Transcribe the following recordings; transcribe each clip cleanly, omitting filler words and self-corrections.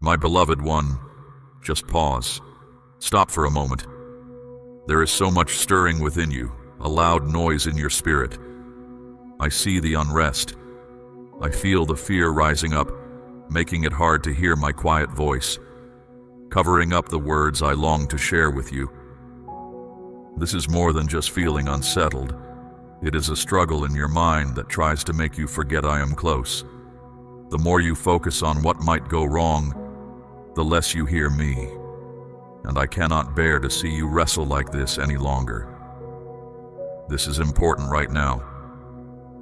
My beloved one, just pause. Stop for a moment. There is so much stirring within you, a loud noise in your spirit. I see the unrest. I feel the fear rising up, making it hard to hear my quiet voice, covering up the words I long to share with you. This is more than just feeling unsettled. It is a struggle in your mind that tries to make you forget I am close. The more you focus on what might go wrong, the less you hear me. And I cannot bear to see you wrestle like this any longer. This is important right now.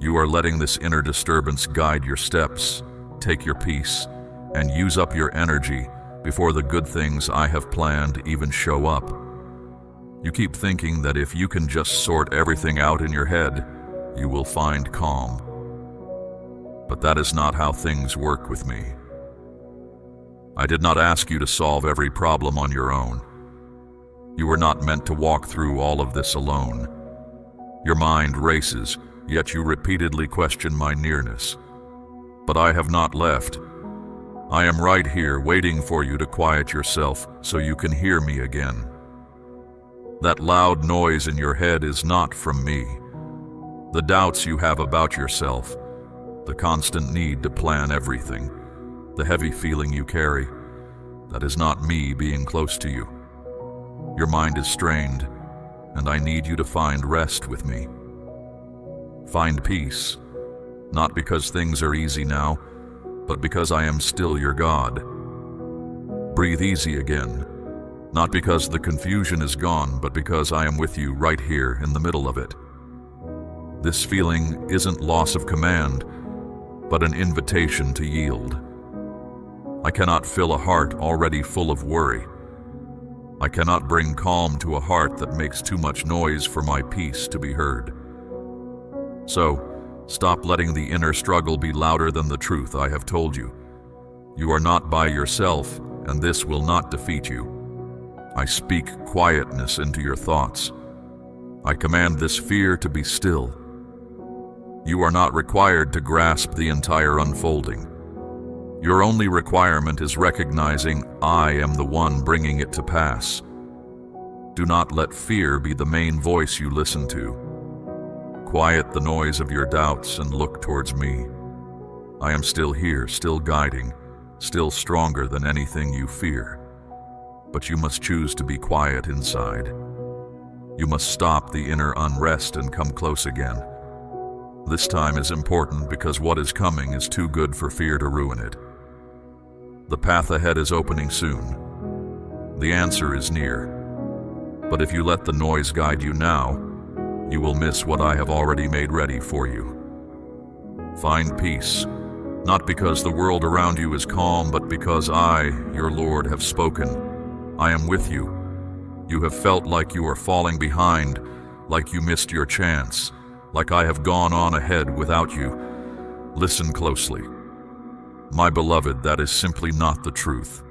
You are letting this inner disturbance guide your steps, take your peace, and use up your energy before the good things I have planned even show up. You keep thinking that if you can just sort everything out in your head, you will find calm. But that is not how things work with me. I did not ask you to solve every problem on your own. You were not meant to walk through all of this alone. Your mind races, yet you repeatedly question my nearness. But I have not left. I am right here waiting for you to quiet yourself so you can hear me again. That loud noise in your head is not from me. The doubts you have about yourself, the constant need to plan everything, the heavy feeling you carry, that is not me being close to you. Your mind is strained, and I need you to find rest with me. Find peace, not because things are easy now, but because I am still your God. Breathe easy again, not because the confusion is gone, but because I am with you right here in the middle of it. This feeling isn't loss of command, but an invitation to yield. I cannot fill a heart already full of worry. I cannot bring calm to a heart that makes too much noise for my peace to be heard. So, stop letting the inner struggle be louder than the truth I have told you. You are not by yourself, and this will not defeat you. I speak quietness into your thoughts. I command this fear to be still. You are not required to grasp the entire unfolding. Your only requirement is recognizing I am the one bringing it to pass. Do not let fear be the main voice you listen to. Quiet the noise of your doubts and look towards me. I am still here, still guiding, still stronger than anything you fear. But you must choose to be quiet inside. You must stop the inner unrest and come close again. This time is important because what is coming is too good for fear to ruin it. The path ahead is opening soon. The answer is near. But if you let the noise guide you now, you will miss what I have already made ready for you. Find peace, not because the world around you is calm, but because I, your Lord, have spoken. I am with you. You have felt like you are falling behind, like you missed your chance, like I have gone on ahead without you. Listen closely. My beloved, that is simply not the truth.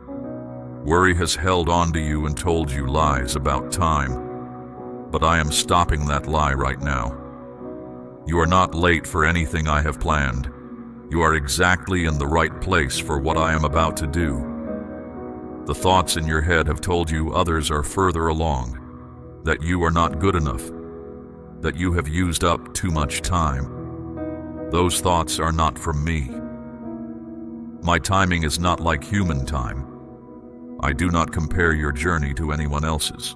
Worry has held on to you and told you lies about time. But I am stopping that lie right now. You are not late for anything I have planned. You are exactly in the right place for what I am about to do. The thoughts in your head have told you others are further along, that you are not good enough, that you have used up too much time. Those thoughts are not from me. My timing is not like human time. I do not compare your journey to anyone else's.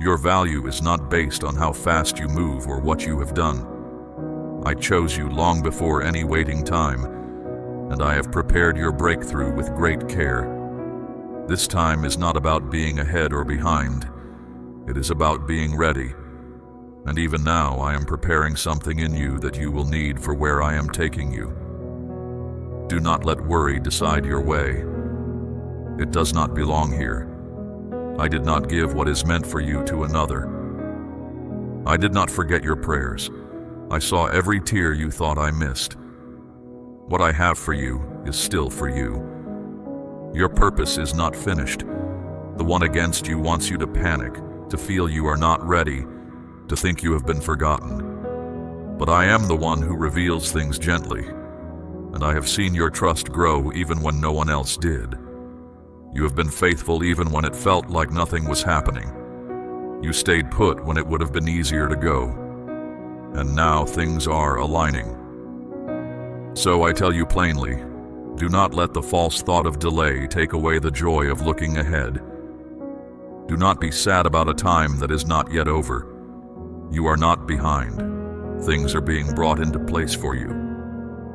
Your value is not based on how fast you move or what you have done. I chose you long before any waiting time, and I have prepared your breakthrough with great care. This time is not about being ahead or behind. It is about being ready. And even now, I am preparing something in you that you will need for where I am taking you. Do not let worry decide your way. It does not belong here. I did not give what is meant for you to another. I did not forget your prayers. I saw every tear you thought I missed. What I have for you is still for you. Your purpose is not finished. The one against you wants you to panic, to feel you are not ready, to think you have been forgotten. But I am the one who reveals things gently, and I have seen your trust grow even when no one else did. You have been faithful even when it felt like nothing was happening. You stayed put when it would have been easier to go. And now things are aligning. So I tell you plainly, do not let the false thought of delay take away the joy of looking ahead. Do not be sad about a time that is not yet over. You are not behind. Things are being brought into place for you.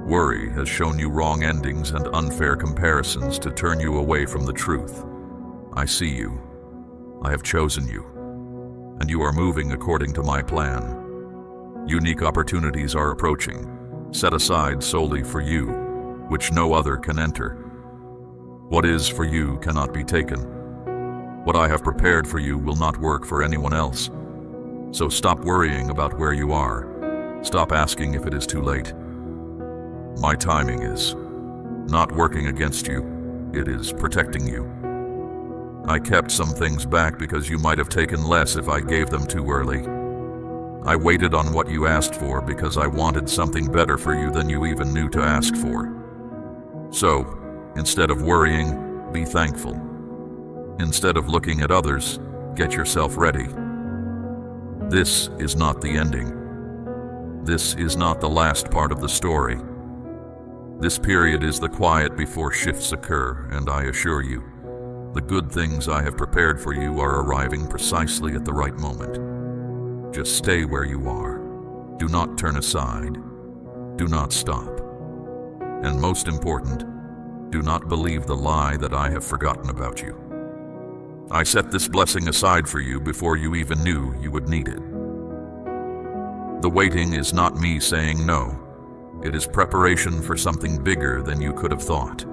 Worry has shown you wrong endings and unfair comparisons to turn you away from the truth. I see you. I have chosen you. And you are moving according to my plan. Unique opportunities are approaching, set aside solely for you, which no other can enter. What is for you cannot be taken. What I have prepared for you will not work for anyone else. So stop worrying about where you are. Stop asking if it is too late. My timing is not working against you. It is protecting you. I kept some things back because you might have taken less if I gave them too early. I waited on what you asked for because I wanted something better for you than you even knew to ask for. So, instead of worrying, be thankful. Instead of looking at others, get yourself ready. This is not the ending. This is not the last part of the story. This period is the quiet before shifts occur, and I assure you, the good things I have prepared for you are arriving precisely at the right moment. Just stay where you are. Do not turn aside. Do not stop. And most important, do not believe the lie that I have forgotten about you. I set this blessing aside for you before you even knew you would need it. The waiting is not me saying no. It is preparation for something bigger than you could have thought.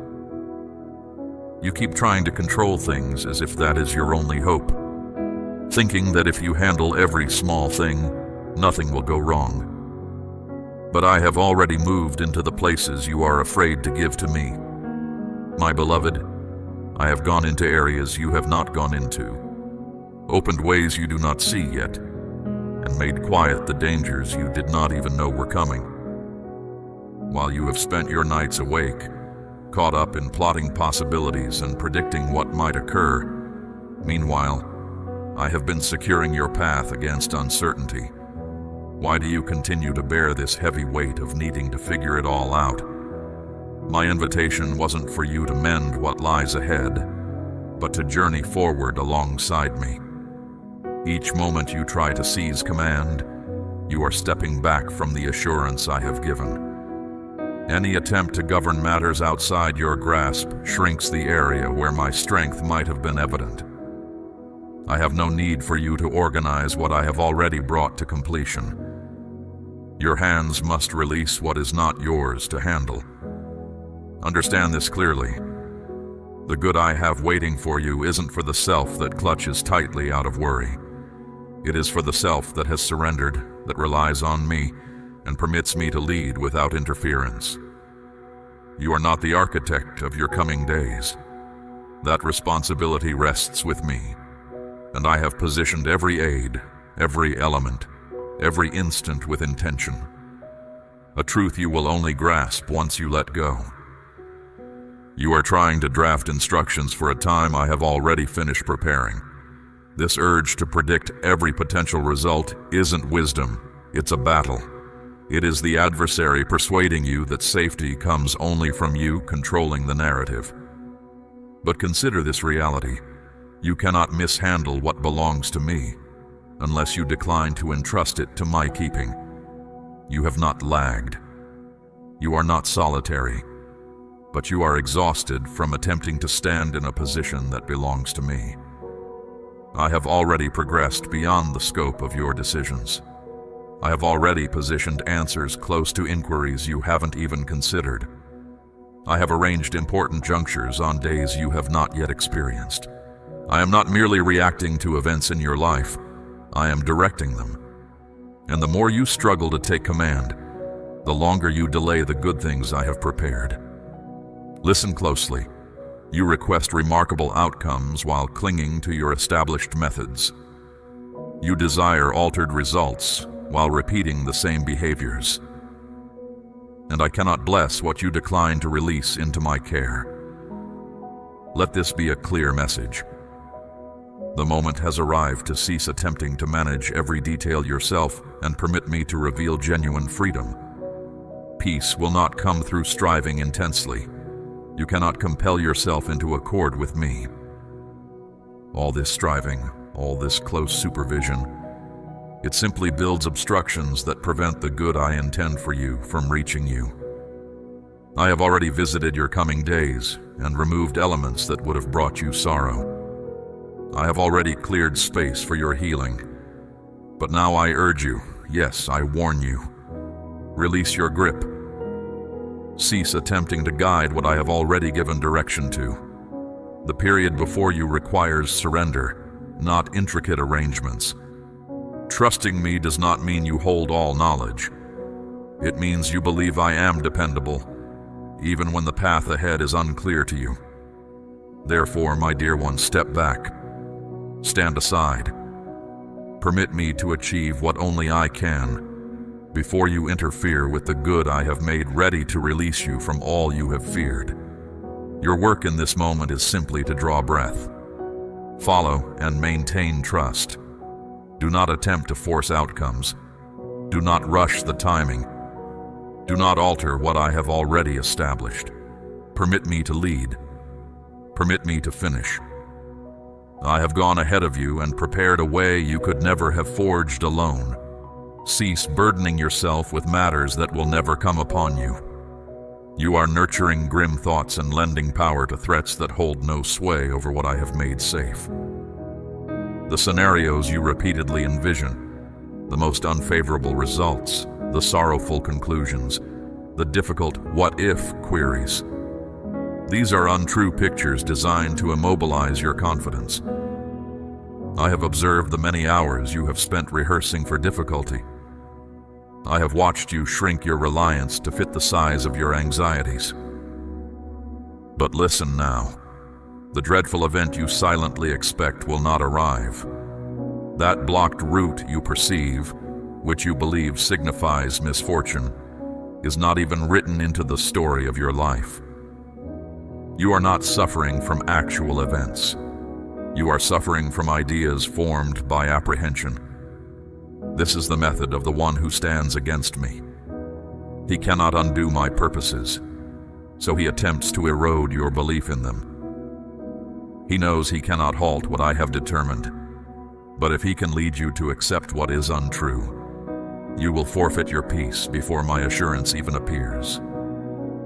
You keep trying to control things as if that is your only hope, thinking that if you handle every small thing, nothing will go wrong. But I have already moved into the places you are afraid to give to me. My beloved, I have gone into areas you have not gone into, opened ways you do not see yet, and made quiet the dangers you did not even know were coming. While you have spent your nights awake, caught up in plotting possibilities and predicting what might occur, meanwhile, I have been securing your path against uncertainty. Why do you continue to bear this heavy weight of needing to figure it all out? My invitation wasn't for you to mend what lies ahead, but to journey forward alongside me. Each moment you try to seize command, you are stepping back from the assurance I have given. Any attempt to govern matters outside your grasp shrinks the area where my strength might have been evident. I have no need for you to organize what I have already brought to completion. Your hands must release what is not yours to handle. Understand this clearly. The good I have waiting for you isn't for the self that clutches tightly out of worry. It is for the self that has surrendered, that relies on me, and permits me to lead without interference. You are not the architect of your coming days. That responsibility rests with me, and I have positioned every aid, every element, every instant with intention. A truth you will only grasp once you let go. You are trying to draft instructions for a time I have already finished preparing. This urge to predict every potential result isn't wisdom, it's a battle. It is the adversary persuading you that safety comes only from you controlling the narrative. But consider this reality. You cannot mishandle what belongs to me unless you decline to entrust it to my keeping. You have not lagged. You are not solitary, but you are exhausted from attempting to stand in a position that belongs to me. I have already progressed beyond the scope of your decisions. I have already positioned answers close to inquiries you haven't even considered. I have arranged important junctures on days you have not yet experienced. I am not merely reacting to events in your life, I am directing them. And the more you struggle to take command, the longer you delay the good things I have prepared. Listen closely. You request remarkable outcomes while clinging to your established methods. You desire altered results while repeating the same behaviors. And I cannot bless what you decline to release into my care. Let this be a clear message. The moment has arrived to cease attempting to manage every detail yourself and permit me to reveal genuine freedom. Peace will not come through striving intensely. You cannot compel yourself into accord with me. All this striving, all this close supervision, it simply builds obstructions that prevent the good I intend for you from reaching you. I have already visited your coming days and removed elements that would have brought you sorrow. I have already cleared space for your healing. But now I urge you, yes, I warn you, release your grip. Cease attempting to guide what I have already given direction to. The period before you requires surrender, not intricate arrangements. Trusting me does not mean you hold all knowledge. It means you believe I am dependable, even when the path ahead is unclear to you. Therefore, my dear one, step back. Stand aside. Permit me to achieve what only I can, before you interfere with the good I have made ready to release you from all you have feared. Your work in this moment is simply to draw breath. Follow and maintain trust. Do not attempt to force outcomes. Do not rush the timing. Do not alter what I have already established. Permit me to lead. Permit me to finish. I have gone ahead of you and prepared a way you could never have forged alone. Cease burdening yourself with matters that will never come upon you. You are nurturing grim thoughts and lending power to threats that hold no sway over what I have made safe. The scenarios you repeatedly envision, the most unfavorable results, the sorrowful conclusions, the difficult what-if queries. These are untrue pictures designed to immobilize your confidence. I have observed the many hours you have spent rehearsing for difficulty. I have watched you shrink your reliance to fit the size of your anxieties. But listen now. The dreadful event you silently expect will not arrive. That blocked route you perceive, which you believe signifies misfortune, is not even written into the story of your life. You are not suffering from actual events. You are suffering from ideas formed by apprehension. This is the method of the one who stands against me. He cannot undo my purposes, so he attempts to erode your belief in them. He knows he cannot halt what I have determined, but if he can lead you to accept what is untrue, you will forfeit your peace before my assurance even appears.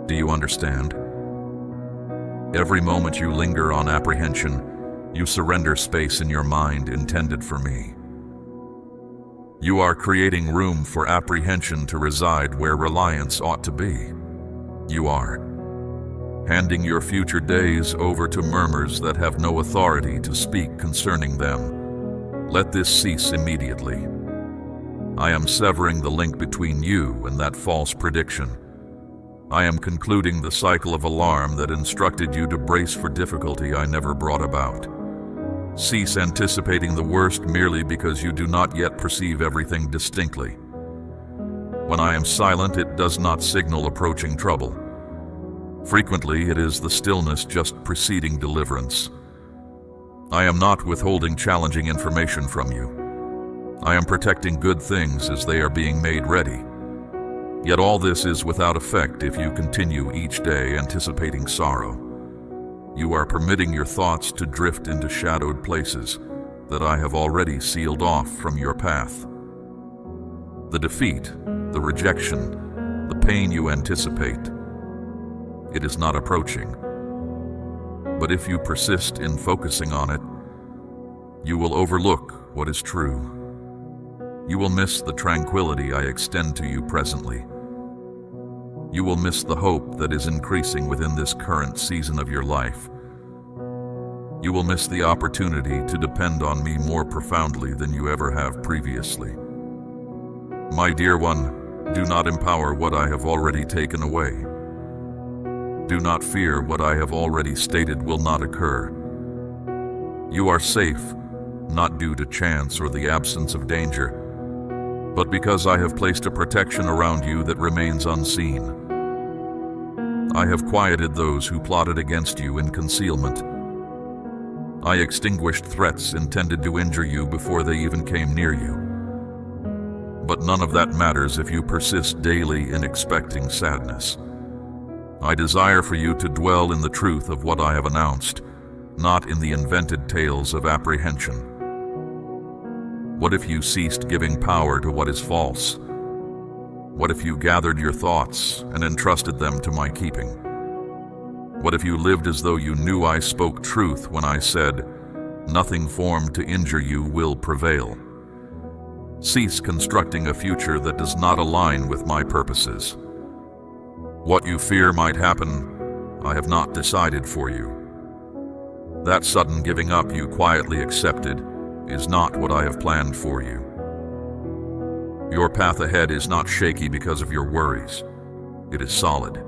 Do you understand? Every moment you linger on apprehension, you surrender space in your mind intended for me. You are creating room for apprehension to reside where reliance ought to be. You are handing your future days over to murmurs that have no authority to speak concerning them. Let this cease immediately. I am severing the link between you and that false prediction. I am concluding the cycle of alarm that instructed you to brace for difficulty I never brought about. Cease anticipating the worst merely because you do not yet perceive everything distinctly. When I am silent, it does not signal approaching trouble. Frequently, it is the stillness just preceding deliverance. I am not withholding challenging information from you. I am protecting good things as they are being made ready. Yet all this is without effect if you continue each day anticipating sorrow. You are permitting your thoughts to drift into shadowed places that I have already sealed off from your path. The defeat, the rejection, the pain you anticipate, it is not approaching. But if you persist in focusing on it, you will overlook what is true. You will miss the tranquility I extend to you presently. You will miss the hope that is increasing within this current season of your life. You will miss the opportunity to depend on me more profoundly than you ever have previously. My dear one, do not empower what I have already taken away. Do not fear what I have already stated will not occur. You are safe, not due to chance or the absence of danger, but because I have placed a protection around you that remains unseen. I have quieted those who plotted against you in concealment, I extinguished threats intended to injure you before they even came near you. But none of that matters if you persist daily in expecting sadness. I desire for you to dwell in the truth of what I have announced, not in the invented tales of apprehension. What if you ceased giving power to what is false? What if you gathered your thoughts and entrusted them to my keeping? What if you lived as though you knew I spoke truth when I said, "Nothing formed to injure you will prevail"? Cease constructing a future that does not align with my purposes. What you fear might happen, I have not decided for you. That sudden giving up you quietly accepted is not what I have planned for you. Your path ahead is not shaky because of your worries. It is solid,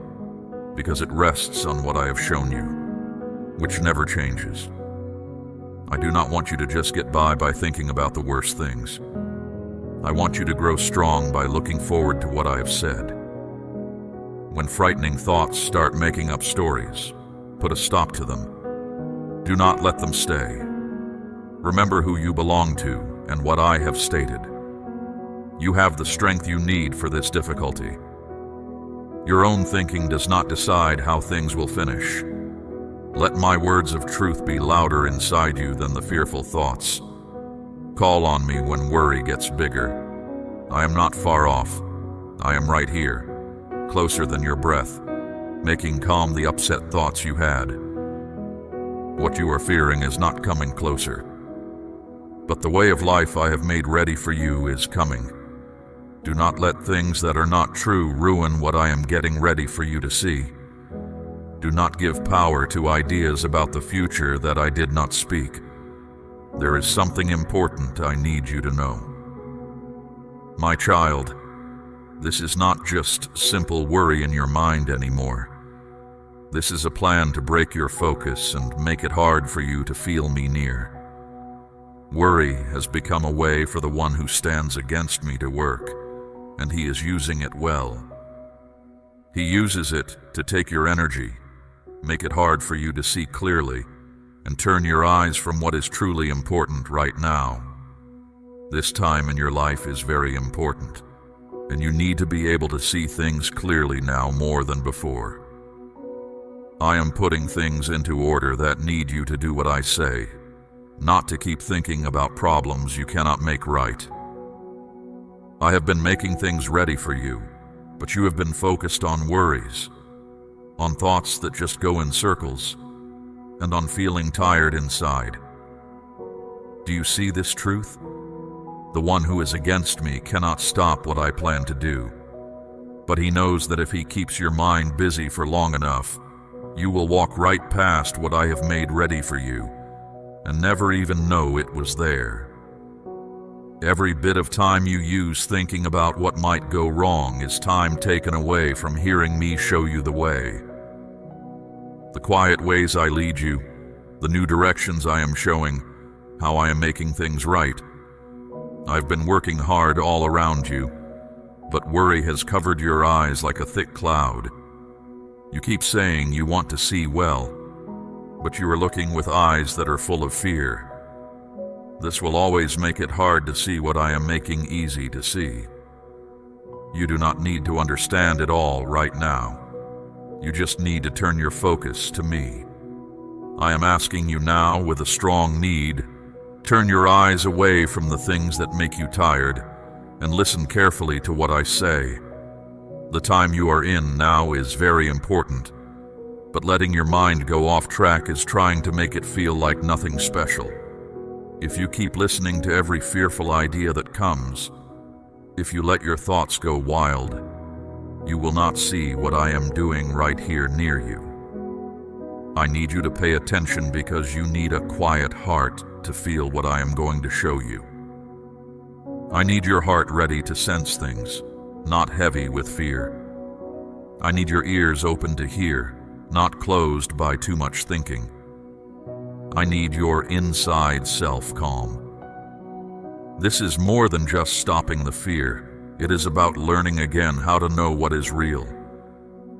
because it rests on what I have shown you, which never changes. I do not want you to just get by thinking about the worst things. I want you to grow strong by looking forward to what I have said. When frightening thoughts start making up stories, put a stop to them. Do not let them stay. Remember who you belong to and what I have stated. You have the strength you need for this difficulty. Your own thinking does not decide how things will finish. Let my words of truth be louder inside you than the fearful thoughts. Call on me when worry gets bigger. I am not far off. I am right here, closer than your breath, making calm the upset thoughts you had. What you are fearing is not coming closer, but the way of life I have made ready for you is coming. Do not let things that are not true ruin what I am getting ready for you to see. Do not give power to ideas about the future that I did not speak. There is something important I need you to know. My child, this is not just simple worry in your mind anymore. This is a plan to break your focus and make it hard for you to feel me near. Worry has become a way for the one who stands against me to work, and he is using it well. He uses it to take your energy, make it hard for you to see clearly, and turn your eyes from what is truly important right now. This time in your life is very important, and you need to be able to see things clearly now more than before. I am putting things into order that need you to do what I say, not to keep thinking about problems you cannot make right. I have been making things ready for you, but you have been focused on worries, on thoughts that just go in circles, and on feeling tired inside. Do you see this truth? The one who is against me cannot stop what I plan to do, but he knows that if he keeps your mind busy for long enough, you will walk right past what I have made ready for you, and never even know it was there. Every bit of time you use thinking about what might go wrong is time taken away from hearing me show you the way. The quiet ways I lead you, the new directions I am showing, how I am making things right. I've been working hard all around you, but worry has covered your eyes like a thick cloud. You keep saying you want to see well, but you are looking with eyes that are full of fear. This will always make it hard to see what I am making easy to see. You do not need to understand it all right now. You just need to turn your focus to me. I am asking you now with a strong need, turn your eyes away from the things that make you tired and listen carefully to what I say. The time you are in now is very important, but letting your mind go off track is trying to make it feel like nothing special. If you keep listening to every fearful idea that comes, if you let your thoughts go wild, you will not see what I am doing right here near you. I need you to pay attention because you need a quiet heart to feel what I am going to show you. I need your heart ready to sense things, not heavy with fear. I need your ears open to hear, not closed by too much thinking. I need your inside self calm. This is more than just stopping the fear. It is about learning again how to know what is real.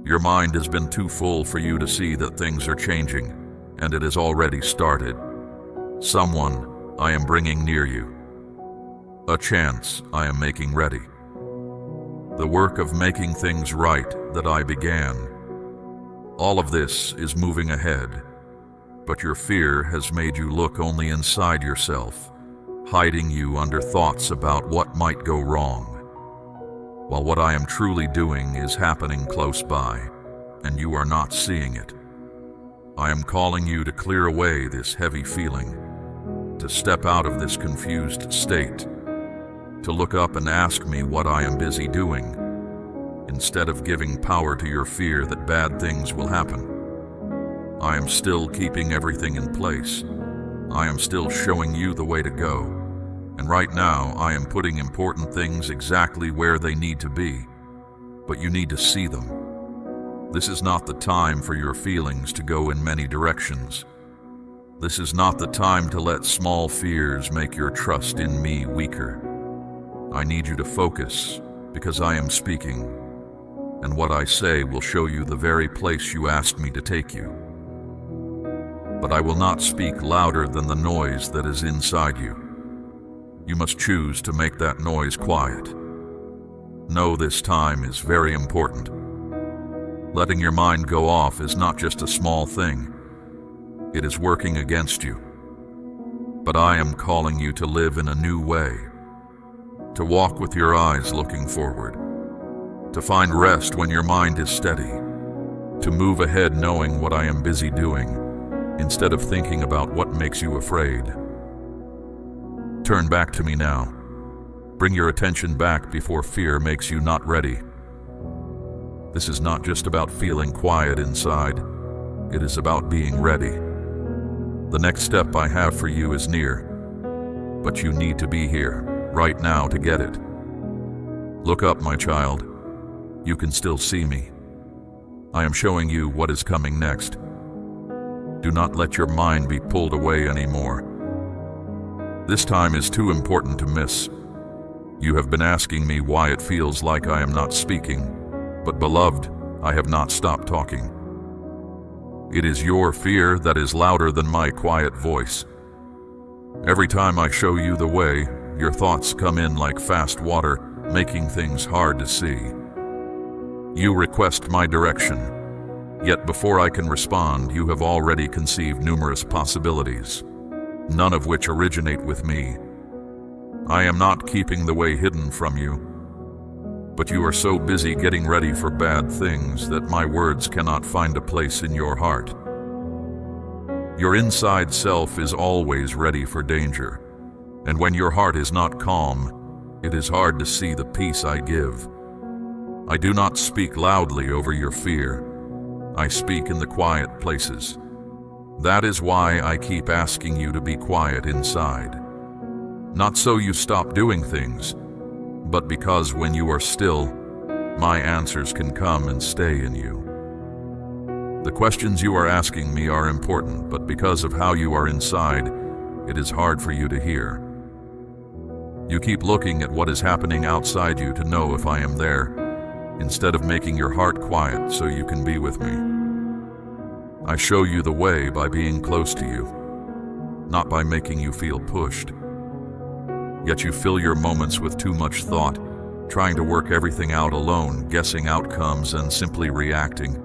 Your mind has been too full for you to see that things are changing, and it has already started. someone I am bringing near you, a chance I am making ready, the work of making things right that I began. All of this is moving ahead, but your fear has made you look only inside yourself, hiding you under thoughts about what might go wrong, while what I am truly doing is happening close by, and you are not seeing it. I am calling you to clear away this heavy feeling, to step out of this confused state, to look up and ask me what I am busy doing, instead of giving power to your fear that bad things will happen. I am still keeping everything in place. I am still showing you the way to go. And right now, I am putting important things exactly where they need to be, but you need to see them. This is not the time for your feelings to go in many directions. This is not the time to let small fears make your trust in me weaker. I need you to focus, because I am speaking, and what I say will show you the very place you asked me to take you. But I will not speak louder than the noise that is inside you. You must choose to make that noise quiet. Know this time is very important. Letting your mind go off is not just a small thing. It is working against you. But I am calling you to live in a new way, to walk with your eyes looking forward, to find rest when your mind is steady, to move ahead knowing what I am busy doing, instead of thinking about what makes you afraid. Turn back to me now. Bring your attention back before fear makes you not ready. This is not just about feeling quiet inside. It is about being ready. The next step I have for you is near, but you need to be here, right now, to get it. Look up, my child. You can still see me. I am showing you what is coming next. Do not let your mind be pulled away anymore. This time is too important to miss. You have been asking me why it feels like I am not speaking, but beloved, I have not stopped talking. It is your fear that is louder than my quiet voice. Every time I show you the way, your thoughts come in like fast water, making things hard to see. You request my direction, yet before I can respond, you have already conceived numerous possibilities, none of which originate with me. I am not keeping the way hidden from you, but you are so busy getting ready for bad things that my words cannot find a place in your heart. Your inside self is always ready for danger, and when your heart is not calm, it is hard to see the peace I give. I do not speak loudly over your fear. I speak in the quiet places. That is why I keep asking you to be quiet inside. Not so you stop doing things, but because when you are still, my answers can come and stay in you. The questions you are asking me are important, but because of how you are inside, it is hard for you to hear. You keep looking at what is happening outside you to know if I am there, instead of making your heart quiet so you can be with me. I show you the way by being close to you, not by making you feel pushed. Yet you fill your moments with too much thought, trying to work everything out alone, guessing outcomes and simply reacting.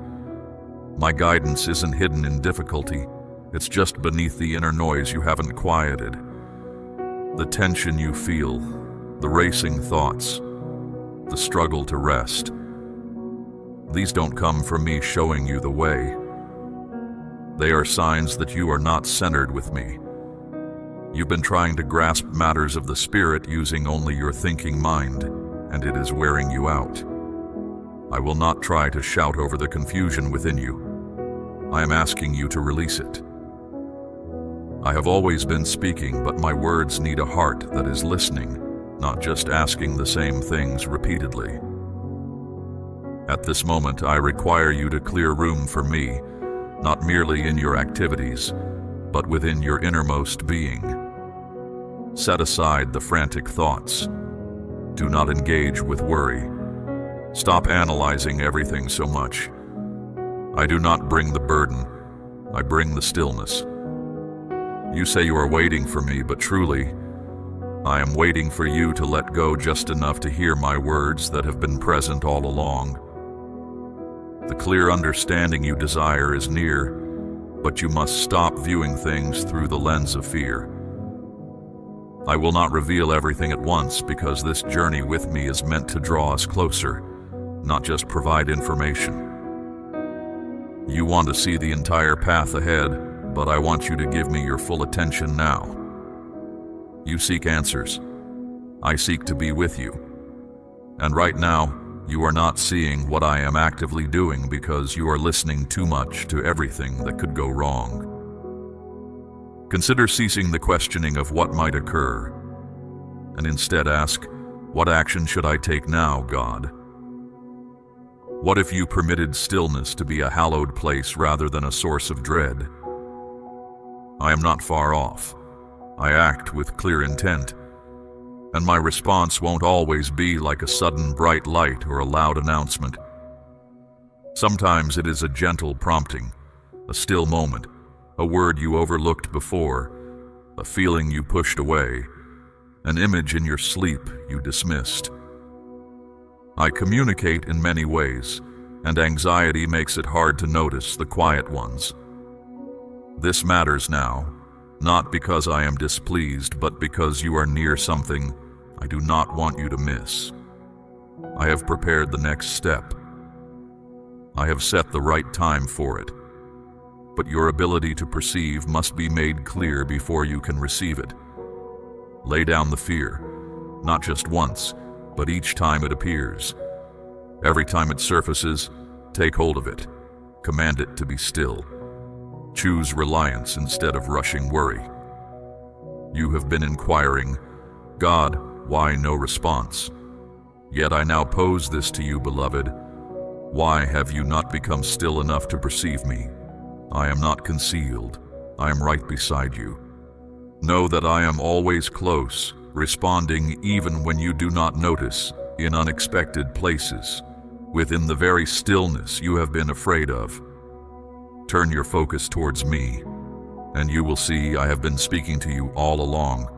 My guidance isn't hidden in difficulty. It's just beneath the inner noise you haven't quieted. The tension you feel, the racing thoughts, the struggle to rest. These don't come from me showing you the way. They are signs that you are not centered with me. You've been trying to grasp matters of the spirit using only your thinking mind, and it is wearing you out. I will not try to shout over the confusion within you. I am asking you to release it. I have always been speaking, but my words need a heart that is listening, not just asking the same things repeatedly. At this moment, I require you to clear room for me, not merely in your activities, but within your innermost being. Set aside the frantic thoughts. Do not engage with worry. Stop analyzing everything so much. I do not bring the burden, I bring the stillness. You say you are waiting for me, but truly, I am waiting for you to let go just enough to hear my words that have been present all along. The clear understanding you desire is near, but you must stop viewing things through the lens of fear. I will not reveal everything at once because this journey with me is meant to draw us closer, not just provide information. You want to see the entire path ahead, but I want you to give me your full attention now. You seek answers. I seek to be with you. And right now, you are not seeing what I am actively doing because you are listening too much to everything that could go wrong. Consider ceasing the questioning of what might occur, and instead ask, what action should I take now, God? What if you permitted stillness to be a hallowed place rather than a source of dread? I am not far off. I act with clear intent, and my response won't always be like a sudden bright light or a loud announcement. Sometimes it is a gentle prompting, a still moment, a word you overlooked before, a feeling you pushed away, an image in your sleep you dismissed. I communicate in many ways, and anxiety makes it hard to notice the quiet ones. This matters now, not because I am displeased, but because you are near something I do not want you to miss. I have prepared the next step. I have set the right time for it. But your ability to perceive must be made clear before you can receive it. Lay down the fear, not just once, but each time it appears. Every time it surfaces, take hold of it. Command it to be still. Choose reliance instead of rushing worry. You have been inquiring, God, why no response? Yet I now pose this to you, beloved. Why have you not become still enough to perceive me? I am not concealed. I am right beside you. Know that I am always close, responding even when you do not notice, in unexpected places, within the very stillness you have been afraid of. Turn your focus towards me, and you will see I have been speaking to you all along.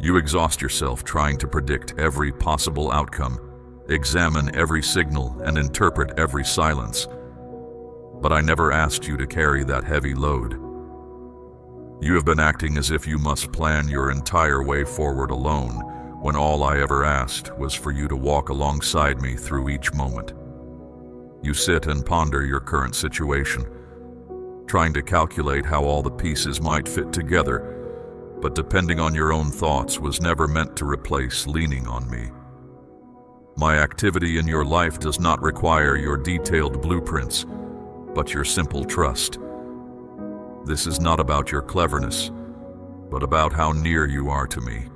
You exhaust yourself trying to predict every possible outcome, examine every signal, and interpret every silence. But I never asked you to carry that heavy load. You have been acting as if you must plan your entire way forward alone, when all I ever asked was for you to walk alongside me through each moment. You sit and ponder your current situation, trying to calculate how all the pieces might fit together, but depending on your own thoughts was never meant to replace leaning on me. My activity in your life does not require your detailed blueprints, but your simple trust. This is not about your cleverness, but about how near you are to me.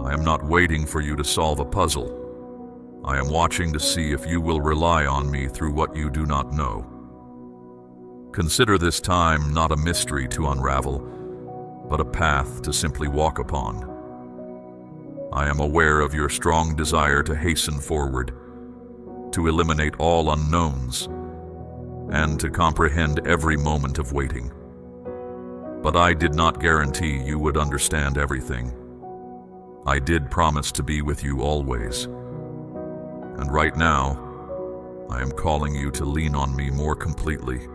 I am not waiting for you to solve a puzzle. I am watching to see if you will rely on me through what you do not know. Consider this time not a mystery to unravel, but a path to simply walk upon. I am aware of your strong desire to hasten forward, to eliminate all unknowns, and to comprehend every moment of waiting. But I did not guarantee you would understand everything. I did promise to be with you always. And right now, I am calling you to lean on me more completely,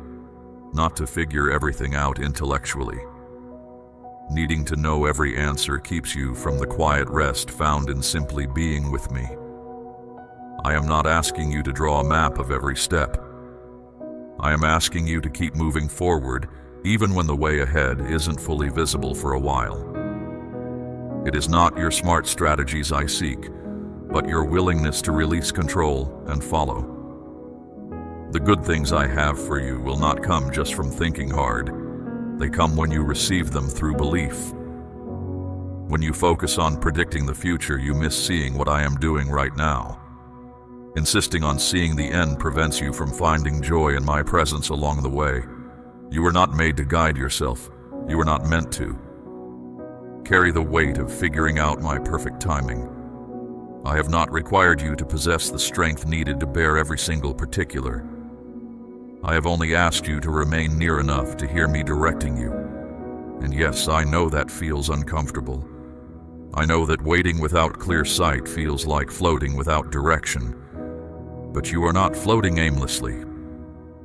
not to figure everything out intellectually. Needing to know every answer keeps you from the quiet rest found in simply being with me. I am not asking you to draw a map of every step. I am asking you to keep moving forward, even when the way ahead isn't fully visible for a while. It is not your smart strategies I seek, but your willingness to release control and follow. The good things I have for you will not come just from thinking hard. They come when you receive them through belief. When you focus on predicting the future, you miss seeing what I am doing right now. Insisting on seeing the end prevents you from finding joy in my presence along the way. You were not made to guide yourself. You were not meant to carry the weight of figuring out my perfect timing. I have not required you to possess the strength needed to bear every single particular. I have only asked you to remain near enough to hear me directing you, And yes, I know that feels uncomfortable. I know that waiting without clear sight feels like floating without direction. But you are not floating aimlessly.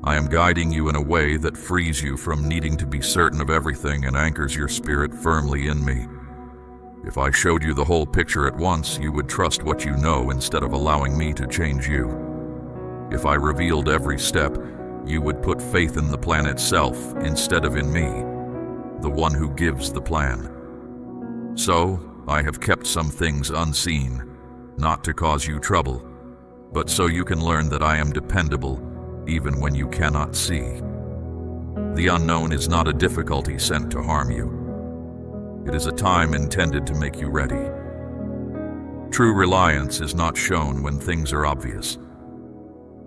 I am guiding you in a way that frees you from needing to be certain of everything and anchors your spirit firmly in me. If I showed you the whole picture at once, you would trust what you know instead of allowing me to change you. If I revealed every step, you would put faith in the plan itself instead of in me, the one who gives the plan. So, I have kept some things unseen, not to cause you trouble, but so you can learn that I am dependable even when you cannot see. The unknown is not a difficulty sent to harm you. It is a time intended to make you ready. True reliance is not shown when things are obvious.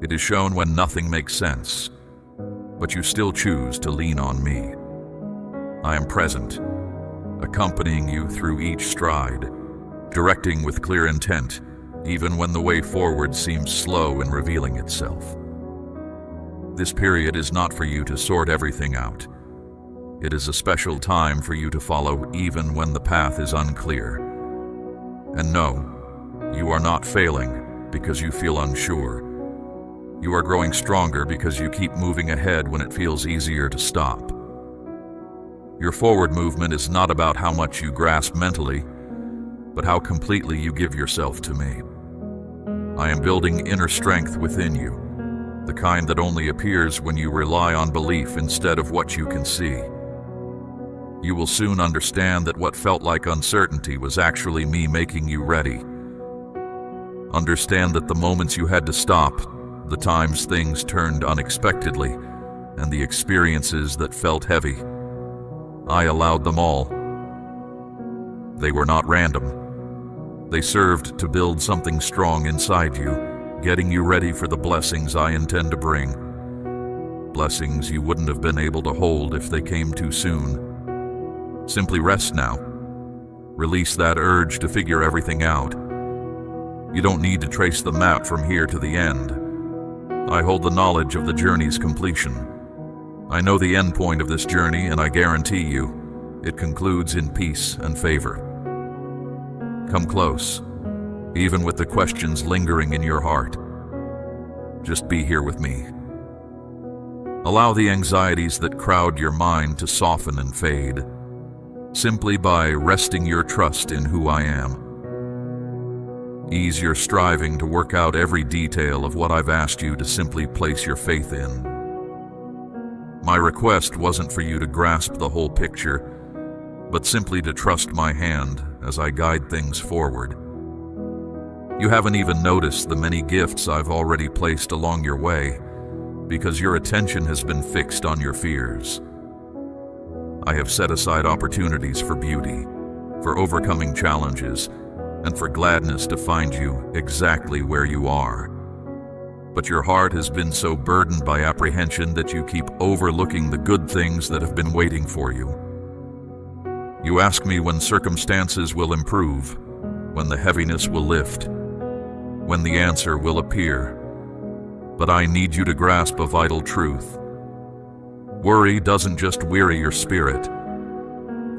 It is shown when nothing makes sense, but you still choose to lean on me. I am present, accompanying you through each stride, directing with clear intent, even when the way forward seems slow in revealing itself. This period is not for you to sort everything out. It is a special time for you to follow even when the path is unclear. And no, you are not failing because you feel unsure. You are growing stronger because you keep moving ahead when it feels easier to stop. Your forward movement is not about how much you grasp mentally, but how completely you give yourself to me. I am building inner strength within you, the kind that only appears when you rely on belief instead of what you can see. You will soon understand that what felt like uncertainty was actually me making you ready. Understand that the moments you had to stop, the times things turned unexpectedly, and the experiences that felt heavy, I allowed them all. They were not random. They served to build something strong inside you, getting you ready for the blessings I intend to bring. Blessings you wouldn't have been able to hold if they came too soon. Simply rest now. Release that urge to figure everything out. You don't need to trace the map from here to the end. I hold the knowledge of the journey's completion. I know the end point of this journey, and I guarantee you, it concludes in peace and favor. Come close, even with the questions lingering in your heart. Just be here with me. Allow the anxieties that crowd your mind to soften and fade, simply by resting your trust in who I am. Ease your striving to work out every detail of what I've asked you to simply place your faith in. My request wasn't for you to grasp the whole picture, but simply to trust my hand as I guide things forward. You haven't even noticed the many gifts I've already placed along your way, because your attention has been fixed on your fears. I have set aside opportunities for beauty, for overcoming challenges, and for gladness to find you exactly where you are. But your heart has been so burdened by apprehension that you keep overlooking the good things that have been waiting for you. You ask me when circumstances will improve, when the heaviness will lift, when the answer will appear. But I need you to grasp a vital truth. Worry doesn't just weary your spirit.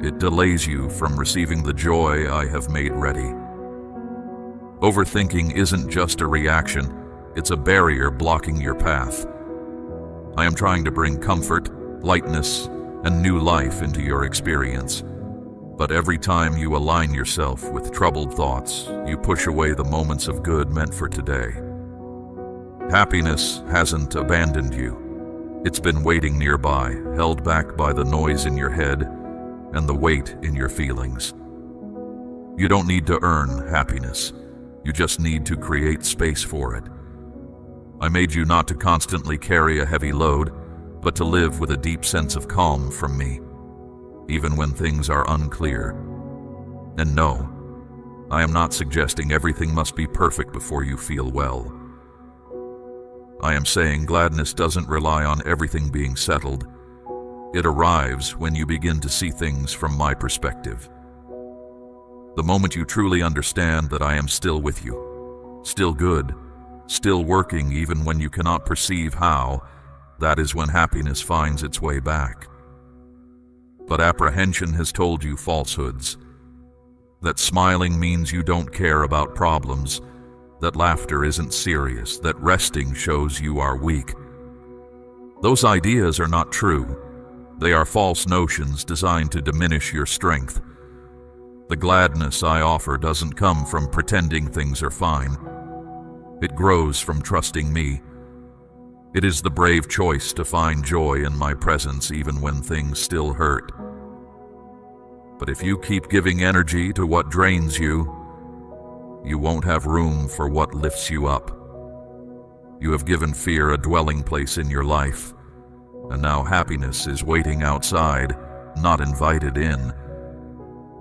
It delays you from receiving the joy I have made ready. Overthinking isn't just a reaction. It's a barrier blocking your path. I am trying to bring comfort, lightness, and new life into your experience. But every time you align yourself with troubled thoughts, you push away the moments of good meant for today. Happiness hasn't abandoned you. It's been waiting nearby, held back by the noise in your head and the weight in your feelings. You don't need to earn happiness. You just need to create space for it. I made you not to constantly carry a heavy load, but to live with a deep sense of calm from me, even when things are unclear. And no, I am not suggesting everything must be perfect before you feel well. I am saying gladness doesn't rely on everything being settled. It arrives when you begin to see things from my perspective. The moment you truly understand that I am still with you, still good, still working even when you cannot perceive how, that is when happiness finds its way back. But apprehension has told you falsehoods. That smiling means you don't care about problems, that laughter isn't serious, that resting shows you are weak. Those ideas are not true. They are false notions designed to diminish your strength. The gladness I offer doesn't come from pretending things are fine. It grows from trusting me. It is the brave choice to find joy in my presence even when things still hurt. But if you keep giving energy to what drains you, you won't have room for what lifts you up. You have given fear a dwelling place in your life, and now happiness is waiting outside, not invited in.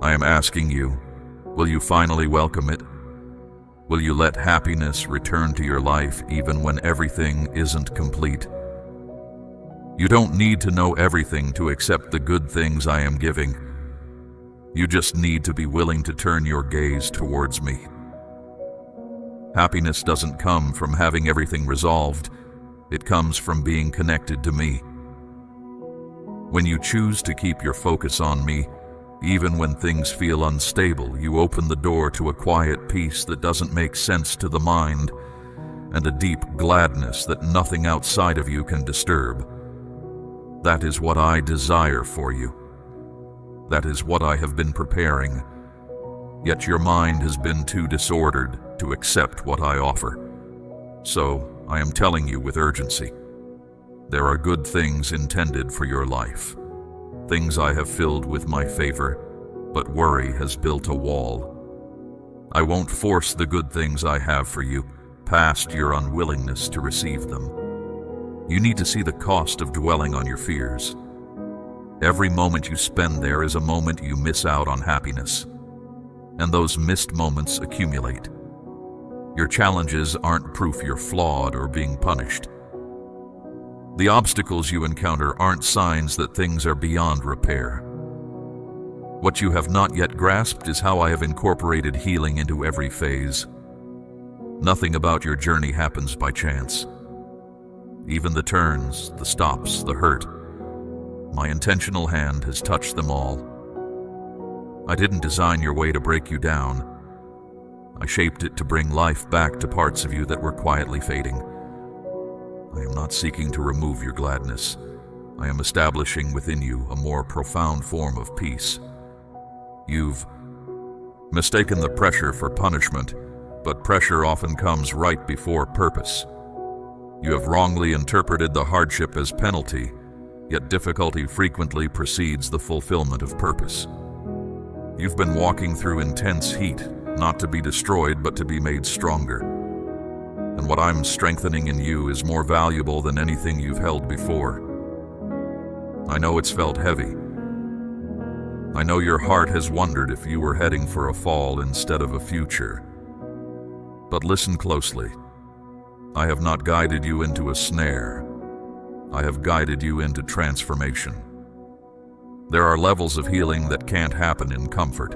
I am asking you, will you finally welcome it? Will you let happiness return to your life even when everything isn't complete? You don't need to know everything to accept the good things I am giving. You just need to be willing to turn your gaze towards me. Happiness doesn't come from having everything resolved. It comes from being connected to me. When you choose to keep your focus on me, even when things feel unstable, you open the door to a quiet peace that doesn't make sense to the mind, and a deep gladness that nothing outside of you can disturb. That is what I desire for you. That is what I have been preparing. Yet your mind has been too disordered to accept what I offer. So I am telling you with urgency. There are good things intended for your life. Things I have filled with my favor, but worry has built a wall. I won't force the good things I have for you past your unwillingness to receive them. You need to see the cost of dwelling on your fears. Every moment you spend there is a moment you miss out on happiness, and those missed moments accumulate. Your challenges aren't proof you're flawed or being punished. The obstacles you encounter aren't signs that things are beyond repair. What you have not yet grasped is how I have incorporated healing into every phase. Nothing about your journey happens by chance. Even the turns, the stops, the hurt, my intentional hand has touched them all. I didn't design your way to break you down. I shaped it to bring life back to parts of you that were quietly fading. I am not seeking to remove your gladness. I am establishing within you a more profound form of peace. You've mistaken the pressure for punishment, but pressure often comes right before purpose. You have wrongly interpreted the hardship as penalty, yet difficulty frequently precedes the fulfillment of purpose. You've been walking through intense heat, not to be destroyed, but to be made stronger. And what I'm strengthening in you is more valuable than anything you've held before. I know it's felt heavy. I know your heart has wondered if you were heading for a fall instead of a future. But listen closely. I have not guided you into a snare. I have guided you into transformation. There are levels of healing that can't happen in comfort,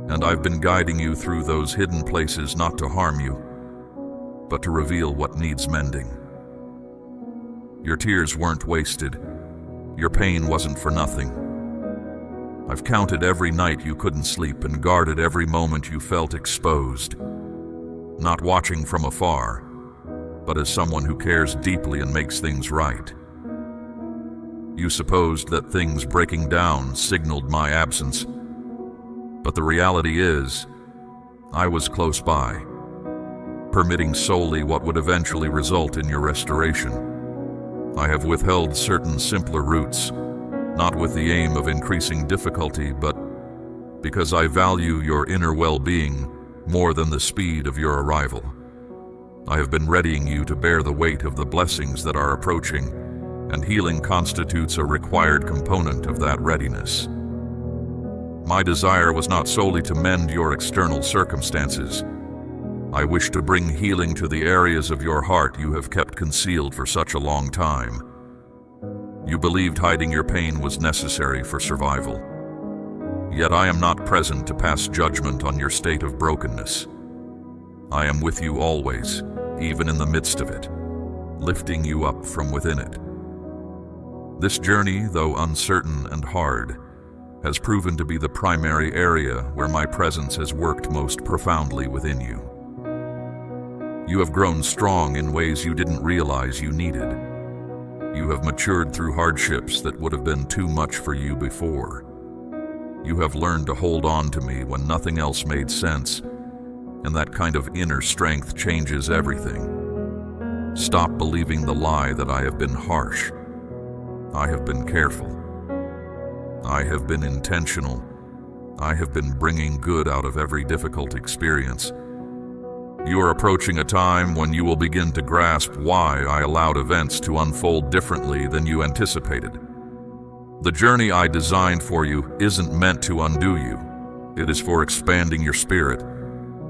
and I've been guiding you through those hidden places not to harm you, but to reveal what needs mending. Your tears weren't wasted. Your pain wasn't for nothing. I've counted every night you couldn't sleep and guarded every moment you felt exposed, not watching from afar, but as someone who cares deeply and makes things right. You supposed that things breaking down signaled my absence, but the reality is, I was close by, permitting solely what would eventually result in your restoration. I have withheld certain simpler routes, not with the aim of increasing difficulty, but because I value your inner well-being more than the speed of your arrival. I have been readying you to bear the weight of the blessings that are approaching, and healing constitutes a required component of that readiness. My desire was not solely to mend your external circumstances. I wish to bring healing to the areas of your heart you have kept concealed for such a long time. You believed hiding your pain was necessary for survival. Yet I am not present to pass judgment on your state of brokenness. I am with you always, even in the midst of it, lifting you up from within it. This journey, though uncertain and hard, has proven to be the primary area where my presence has worked most profoundly within you. You have grown strong in ways you didn't realize you needed. You have matured through hardships that would have been too much for you before. You have learned to hold on to me when nothing else made sense, and that kind of inner strength changes everything. Stop believing the lie that I have been harsh. I have been careful. I have been intentional. I have been bringing good out of every difficult experience. You are approaching a time when you will begin to grasp why I allowed events to unfold differently than you anticipated. The journey I designed for you isn't meant to undo you. It is for expanding your spirit,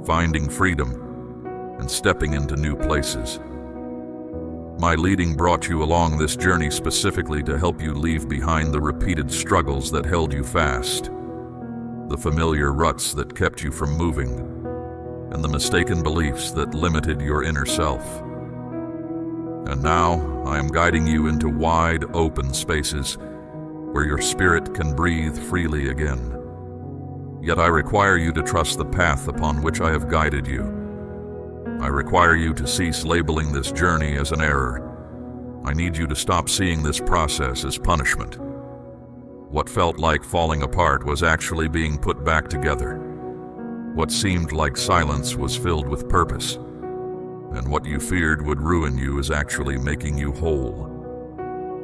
finding freedom, and stepping into new places. My leading brought you along this journey specifically to help you leave behind the repeated struggles that held you fast, the familiar ruts that kept you from moving, and the mistaken beliefs that limited your inner self. And now I am guiding you into wide open spaces where your spirit can breathe freely again. Yet I require you to trust the path upon which I have guided you. I require you to cease labeling this journey as an error. I need you to stop seeing this process as punishment. What felt like falling apart was actually being put back together. What seemed like silence was filled with purpose. And what you feared would ruin you is actually making you whole.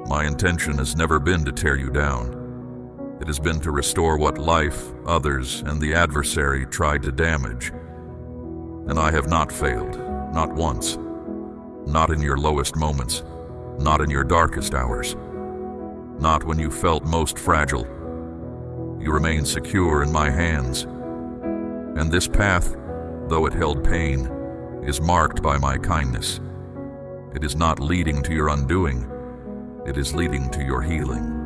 My intention has never been to tear you down. It has been to restore what life, others, and the adversary tried to damage. And I have not failed, not once. Not in your lowest moments, not in your darkest hours. Not when you felt most fragile. You remain secure in my hands. And this path, though it held pain, is marked by my kindness. It is not leading to your undoing. It is leading to your healing.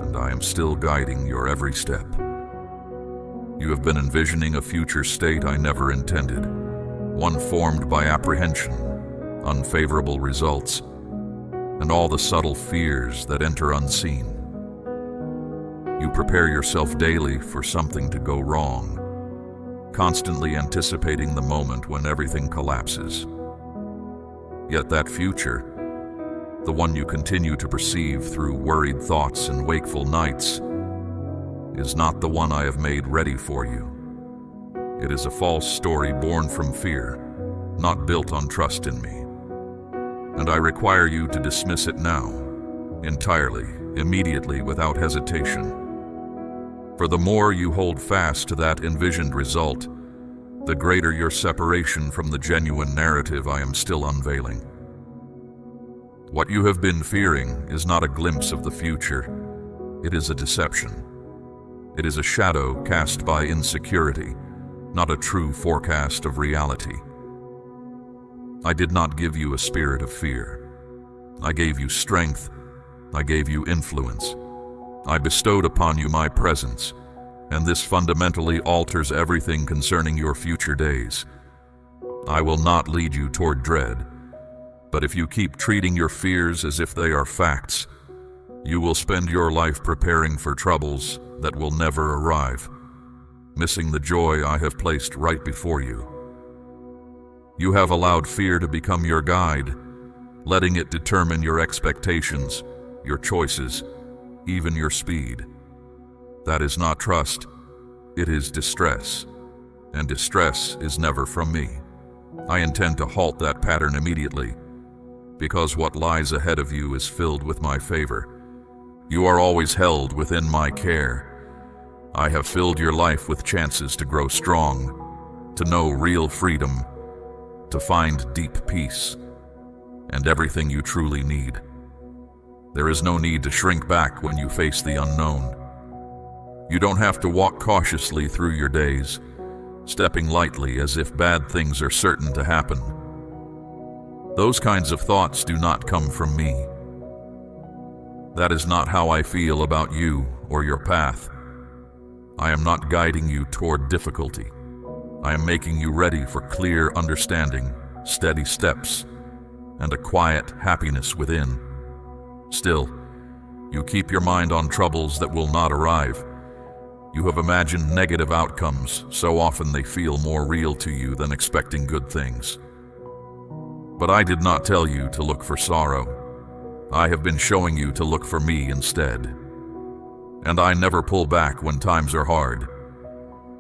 And I am still guiding your every step. You have been envisioning a future state I never intended, one formed by apprehension, unfavorable results, and all the subtle fears that enter unseen. You prepare yourself daily for something to go wrong, constantly anticipating the moment when everything collapses. Yet that future, the one you continue to perceive through worried thoughts and wakeful nights, is not the one I have made ready for you. It is a false story born from fear, not built on trust in me. And I require you to dismiss it now, entirely, immediately, without hesitation. For the more you hold fast to that envisioned result, the greater your separation from the genuine narrative I am still unveiling. What you have been fearing is not a glimpse of the future. It is a deception. It is a shadow cast by insecurity, not a true forecast of reality. I did not give you a spirit of fear. I gave you strength. I gave you influence. I bestowed upon you my presence, and this fundamentally alters everything concerning your future days. I will not lead you toward dread, but if you keep treating your fears as if they are facts, you will spend your life preparing for troubles that will never arrive, missing the joy I have placed right before you. You have allowed fear to become your guide, letting it determine your expectations, your choices, even your speed. That is not trust, it is distress, and distress is never from me. I intend to halt that pattern immediately, because what lies ahead of you is filled with my favor. You are always held within my care. I have filled your life with chances to grow strong, to know real freedom, to find deep peace, and everything you truly need. There is no need to shrink back when you face the unknown. You don't have to walk cautiously through your days, stepping lightly as if bad things are certain to happen. Those kinds of thoughts do not come from me. That is not how I feel about you or your path. I am not guiding you toward difficulty. I am making you ready for clear understanding, steady steps, and a quiet happiness within. Still, You keep your mind on troubles that will not arrive. You have imagined negative outcomes, so often they feel more real to you than expecting good things. But I did not tell you to look for sorrow. I have been showing you to look for me instead. And I never pull back when times are hard.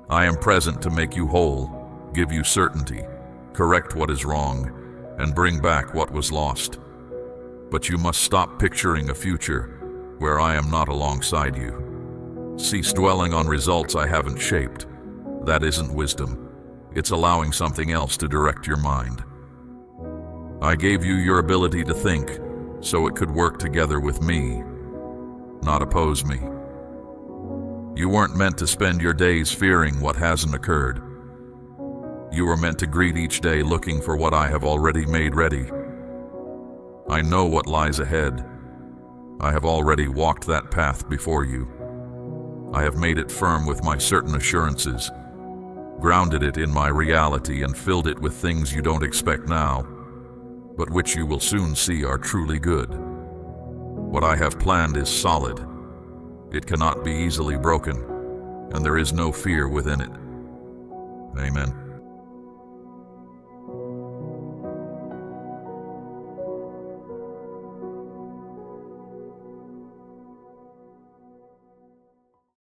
I am present to make you whole, give you certainty, correct what is wrong, and bring back what was lost. But you must stop picturing a future where I am not alongside you. Cease dwelling on results I haven't shaped. That isn't wisdom. It's allowing something else to direct your mind. I gave you your ability to think so it could work together with me, not oppose me. You weren't meant to spend your days fearing what hasn't occurred. You were meant to greet each day looking for what I have already made ready. I know what lies ahead. I have already walked that path before you. I have made it firm with my certain assurances, grounded it in my reality, and filled it with things you don't expect now, but which you will soon see are truly good. What I have planned is solid. It cannot be easily broken, and there is no fear within it. Amen.